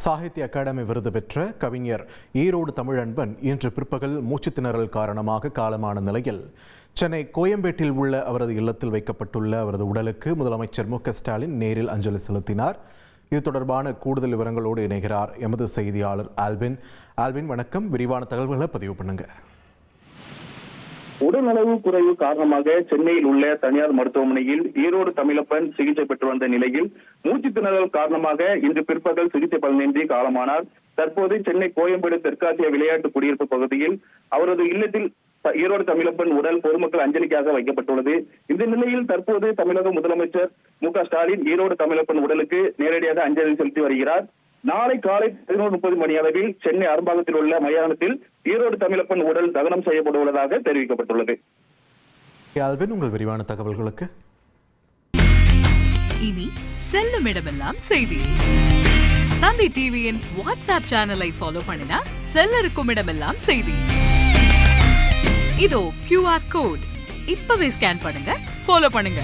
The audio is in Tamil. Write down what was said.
சாகித்ய அகாடமி விருது பெற்ற கவிஞர் ஈரோடு தமிழன்பன் இன்று பிற்பகல் மூச்சுத்திணறல் காரணமாக காலமான நிலையில் சென்னை கோயம்பேட்டில் உள்ள அவரது இல்லத்தில் வைக்கப்பட்டுள்ள அவரது உடலுக்கு முதலமைச்சர் மு.க.ஸ்டாலின் நேரில் அஞ்சலி செலுத்தினார். இது தொடர்பான கூடுதல் விவரங்களோடு இணைகிறார் எமது செய்தியாளர் ஆல்வின். வணக்கம். விரிவான தகவல்களை பதிவு பண்ணுங்க. உடல்நலவு குறைவு காரணமாக சென்னையில் உள்ள தனியார் மருத்துவமனையில் ஈரோடு தமிழப்பன் சிகிச்சை பெற்று வந்த நிலையில் மூச்சுத் திணறல் காரணமாக இன்று பிற்பகல் சிகிச்சை பலனின்றி காலமானார். தற்போது சென்னை கோயம்பேடு தெற்காசிய விளையாட்டு குடியிருப்பு பகுதியில் அவரது இல்லத்தில் ஈரோடு தமிழப்பன் உடல் பொதுமக்கள் அஞ்சலிக்காக வைக்கப்பட்டுள்ளது. இந்த நிலையில் தற்போது தமிழக முதலமைச்சர் மு.க.ஸ்டாலின் ஈரோடு தமிழப்பன் உடலுக்கு நேரடியாக அஞ்சலி செலுத்தி வருகிறார். நாளை காலை 11:30 மணி அளவில் சென்னை அரும்பாக்கத்தில் உள்ள மயானத்தில் ஈரோடு தமிழப்பன் உடல் தகனம் செய்யப்பட்டுள்ளதாக தெரிவிக்கப்பட்டுள்ளது. உங்கள் விரிவான தகவல்களுக்கு. இனி செல்லும் இடமெல்லாம் செய்தி. தந்தி டிவியின் வாட்ஸ்அப் சேனலை ஃபாலோ பண்ணினா செல்ல இருக்கும் இடமெல்லாம் செய்தி. இதோ QR கோட் இப்பவே ஸ்கேன் பண்ணுங்க, ஃபாலோ பண்ணுங்க.